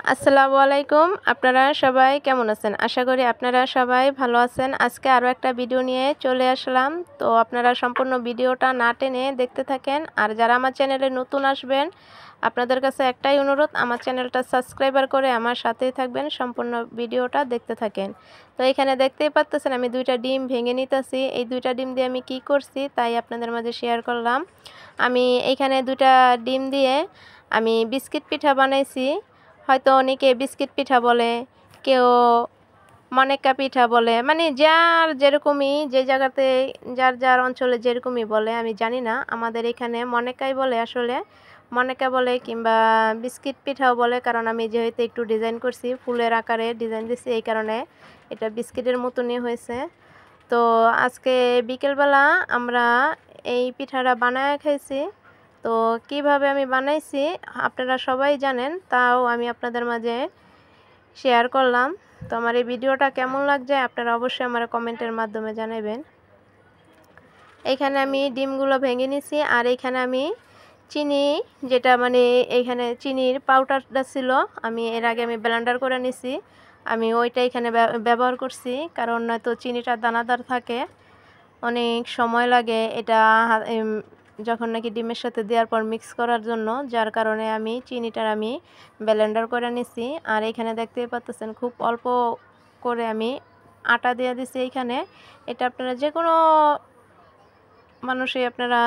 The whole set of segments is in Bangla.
আসসালামু আলাইকুম। আপনারা সবাই কেমন আছেন? আশা করি আপনারা সবাই ভালো আছেন। আজকে আরও একটা ভিডিও নিয়ে চলে আসলাম। তো আপনারা সম্পূর্ণ ভিডিওটা না টেনে দেখতে থাকেন। আর যারা আমার চ্যানেলে নতুন আসবেন, আপনাদের কাছে একটাই অনুরোধ, আমার চ্যানেলটা সাবস্ক্রাইবার করে আমার সাথেই থাকবেন, সম্পূর্ণ ভিডিওটা দেখতে থাকেন। তো এখানে দেখতেই পাচ্ছেন আমি 2টা ডিম ভেঙে নিতেছি। এই 2টা ডিম দিয়ে আমি কি করছি তাই আপনাদের মাঝে শেয়ার করলাম। আমি এইখানে 2টা ডিম দিয়ে আমি বিস্কিট পিঠা বানাইছি। হয়তো অনেকে বিস্কিট পিঠা বলে, কেউ মনেকা পিঠা বলে, মানে যার যেরকমই, যে জায়গাতে যার যার অঞ্চলে যেরকমই বলে আমি জানি না। আমাদের এখানে মনেকাই বলে, আসলে মনেকা বলে কিংবা বিস্কিট পিঠাও বলে, কারণ আমি যেহেতু একটু ডিজাইন করছি, ফুলের আকারে ডিজাইন দিচ্ছি, এই কারণে এটা বিস্কিটের মতনই হয়েছে। তো আজকে বিকেলবেলা আমরা এই পিঠাটা বানায় খাইছি। তো কিভাবে আমি বানাইছি আপনারা সবাই জানেন, তাও আমি আপনাদের মাঝে শেয়ার করলাম। তো আমার এই ভিডিওটা কেমন লাগছে আপনারা অবশ্যই আমার কমেন্টের মাধ্যমে জানাবেন। এইখানে আমি ডিমগুলো ভেঙে নিছি, আর এইখানে আমি চিনি, যেটা মানে এইখানে চিনির পাউডারটা ছিল, আমি এর আগে আমি ব্লেন্ডার করে নিছি। আমি ওইটা এখানে ব্যবহার করছি, কারণ নয়তো চিনিটা দানাদার থাকে, অনেক সময় লাগে এটা যখন নাকি ডিমের সাথে দেওয়ার পর মিক্স করার জন্য, যার কারণে আমি চিনিটার আমি ব্লেন্ডার করে নিছি। আর এখানে দেখতেই পাচ্ছেন খুব অল্প করে আমি আটা দিয়ে দিছি এইখানে। এটা আপনারা যে কোনো মানুষই, আপনারা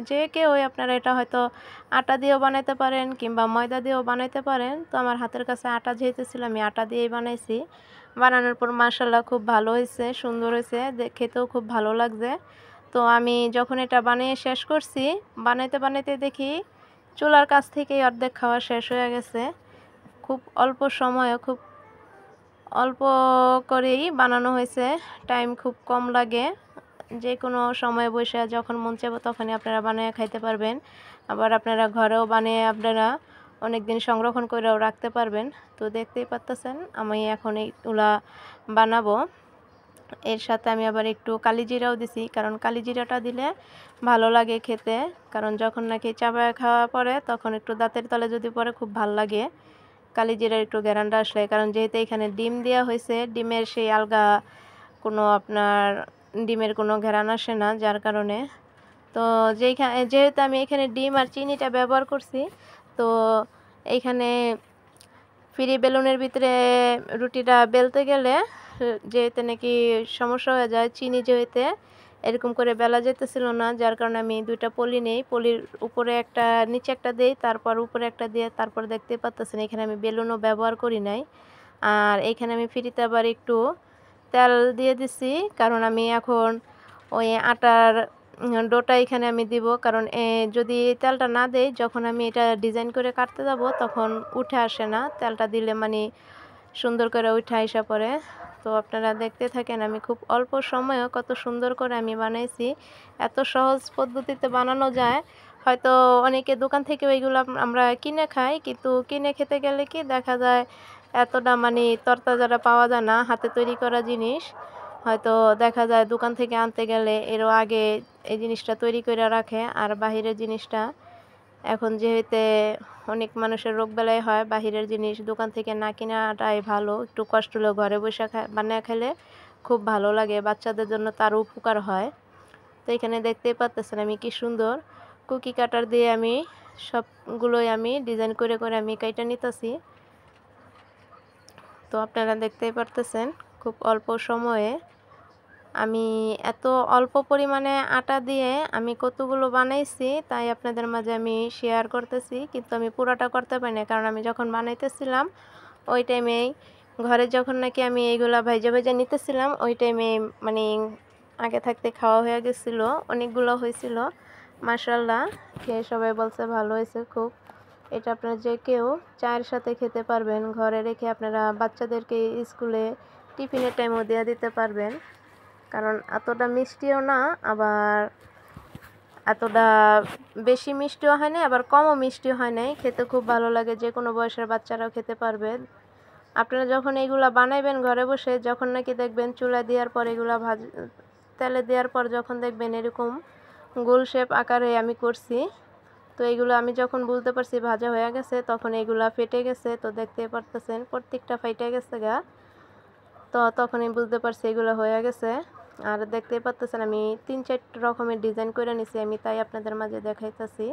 যে কেউ আপনারা এটা হয়তো আটা দিয়েও বানাইতে পারেন কিংবা ময়দা দিয়েও বানাইতে পারেন। তো আমার হাতের কাছে আটা যেহেতু ছিল, আমি আটা দিয়েই বানাইছি। বানানোর পর মাশাআল্লাহ খুব ভালো হয়েছে, সুন্দর হয়েছে, খেতেও খুব ভালো লাগছে। তো আমি যখন এটা বানিয়ে শেষ করছি, বানাইতে বানাইতে দেখি চুলার কাছ থেকেই অর্ধেক খাওয়া শেষ হয়ে গেছে। খুব অল্প সময়ে, খুব অল্প করেই বানানো হয়েছে, টাইম খুব কম লাগে। যে কোনো সময় বসে যখন মন চাইবে তখনই আপনারা বানিয়ে খাইতে পারবেন। আবার আপনারা ঘরেও বানিয়ে আপনারা অনেক দিন সংরক্ষণ করেও রাখতে পারবেন। তো দেখতেই পাচ্ছেন আমি এখন এইগুলা বানাবো। এর সাথে আমি আবার একটু কালিজিরাও দিছি, কারণ কালিজিরাটা দিলে ভালো লাগে খেতে, কারণ যখন নাকি চাবায় খাওয়া পড়ে তখন একটু দাঁতের তলে যদি পড়ে খুব ভাল লাগে কালিজিরার একটু ঘ্রাণটা আসলে। কারণ যেহেতু এখানে ডিম দেওয়া হয়েছে, ডিমের সেই আলগা কোনো আপনার ডিমের কোনো ঘ্রাণ আসে না, যার কারণে। তো যেহেতু আমি এখানে ডিম আর চিনিটা ব্যবহার করছি, তো এইখানে ফ্রি বেলুনের ভিতরে রুটিটা বেলতে গেলে যেহেতু নাকি সমস্যা হয়ে যায়, চিনি যেহেতু এরকম করে বেলা যেতেছিল না, যার কারণে আমি 2টা পলি নেই, পলির উপরে একটা নিচে একটা দেই, তারপর উপরে একটা দিয়ে, তারপর দেখতে পাচ্ছেন এখানে আমি বেলুনও ব্যবহার করি নাই। আর এখানে আমি ফ্রিতে আবার একটু তেল দিয়ে দিছি, কারণ আমি এখন ওই আটার ডোটা এখানে আমি দিব, কারণ যদি তেলটা না দেই, যখন আমি এটা ডিজাইন করে কাটতে যাব তখন উঠে আসে না, তেলটা দিলে মানে সুন্দর করে উঠে আসা পড়ে। তো আপনারা দেখতে থাকেন আমি খুব অল্প সময়ে কত সুন্দর করে আমি বানাইছি। এত সহজ পদ্ধতিতে বানানো যায়। হয়তো অনেকে দোকান থেকে ওইগুলো আমরা কিনে খাই, কিন্তু কিনে খেতে গেলে কি দেখা যায় এতটা মানে তরতাজারা পাওয়া যায় না। হাতে তৈরি করা জিনিস হয়তো দেখা যায় দোকান থেকে আনতে গেলে এরও আগে এই জিনিসটা তৈরি করে রাখে, আর বাহিরের জিনিসটা এখন যেহেতু অনেক মানুষের রোগবালাই হয়, বাহিরের জিনিস দোকান থেকে না কেনাটাই ভালো। একটু কষ্ট হলেও ঘরে বসে বানিয়ে খেলে খুব ভালো লাগে, বাচ্চাদের জন্য তারও উপকার হয়। তো এখানে দেখতেই পাচ্ছেন আমি কি সুন্দর কুকি কাটার দিয়ে আমি সবগুলোই আমি ডিজাইন করে করে আমি কাইটা নিতেছি। তো আপনারা দেখতেই পারতেছেন খুব অল্প সময়ে আমি এত অল্প পরিমাণে আটা দিয়ে আমি কতগুলো বানাইছি, তাই আপনাদের মাঝে আমি শেয়ার করতেছি। কিন্তু আমি পুরোটা করতে পারি না, কারণ আমি যখন বানাইতেছিলাম ওই টাইমেই ঘরে যখন নাকি আমি এইগুলা ভাইজা ভাইজা নিতেছিলাম, ওই টাইমে মানে আগে থাকতে খাওয়া হয়ে গেছিলো, অনেকগুলো হয়েছিল। মাশাআল্লাহ, খেয়ে সবাই বলছে ভালো হয়েছে খুব। এটা আপনারা যে কেউ চায়ের সাথে খেতে পারবেন, ঘরে রেখে আপনারা বাচ্চাদেরকে স্কুলে টিফিনের টাইমও দিয়ে দিতে পারবেন, কারণ এতটা মিষ্টিও না, আবার এতটা বেশি মিষ্টিও হয় না, আবার কমও মিষ্টি হয় নাই, খেতে খুব ভালো লাগে, যে কোনো বয়সের বাচ্চারাও খেতে পারবে। আপনারা যখন এইগুলা বানাইবেন ঘরে বসে, যখন নাকি দেখবেন চুলা দেওয়ার পর এগুলা তেলে দেওয়ার পর যখন দেখবেন এরকম গোল শেপ আকারে আমি করছি, তো এইগুলো আমি যখন বুঝতে পারছি ভাজা হয়ে গেছে তখন এইগুলা ফেটে গেছে। তো দেখতেই পারতেছেন প্রত্যেকটা ফাইটে গেছে গা। তো তখনই বুঝতে পারছি এগুলো হয়ে গেছে। আর দেখতেই পারতেছেন আমি ৩-৪ রকমের ডিজাইন করে নিছি, আমি তাই আপনাদের মাঝে দেখাইতেছি।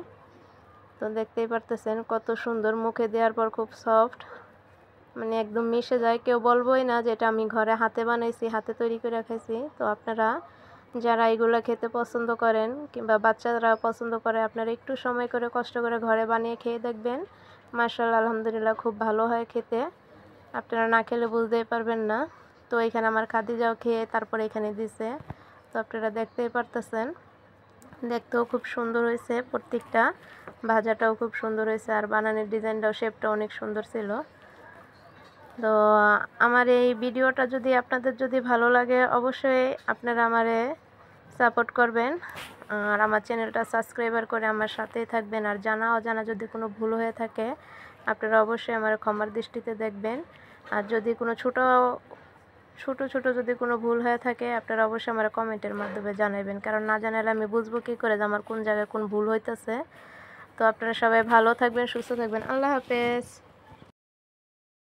তো দেখতেই পারতেছেন কত সুন্দর, মুখে দেওয়ার পর খুব সফট, মানে একদম মিশে যায়, কেউ বলবোই না যে এটা আমি ঘরে হাতে বানাইছি, হাতে তৈরি করে খাইছি। তো আপনারা যারা এগুলো খেতে পছন্দ করেন কিংবা বাচ্চারা পছন্দ করে, আপনারা একটু সময় করে কষ্ট করে ঘরে বানিয়ে খেয়ে দেখবেন, মাশাআল্লাহ আলহামদুলিল্লাহ খুব ভালো হয় খেতে। আপনারা না খেলে বুঝতেই পারবেন না। তো এখানে আমার খাদিজাও খেয়ে তারপরে এখানে দিছে। তো আপনারা দেখতেই পারতেছেন, দেখতেও খুব সুন্দর হয়েছে প্রত্যেকটা, ভাজাটাও খুব সুন্দর হয়েছে, আর বানানোর ডিজাইনটাও শেপটা অনেক সুন্দর ছিল। তো আমার এই ভিডিওটা যদি আপনাদের যদি ভালো লাগে অবশ্যই আপনারা আমারে সাপোর্ট করবেন, আর আমার চ্যানেলটা সাবস্ক্রাইবার করে আমার সাথেই থাকবেন। আর জানা অজানা যদি কোনো ভুল হয়ে থাকে আপনারা অবশ্যই আমার ক্ষমার দৃষ্টিতে দেখবেন। আর যদি কোনো ছোট ছোট যদি কোনো ভুল হয়ে থাকে আপনারা অবশ্যই আমার কমেন্টের মাধ্যমে জানাবেন, কারণ না জানালে আমি বুঝবো কী করে যে আমার কোন জায়গায় কোন ভুল হইতেছে। তো আপনারা সবাই ভালো থাকবেন, সুস্থ থাকবেন। আল্লাহ হাফেজ।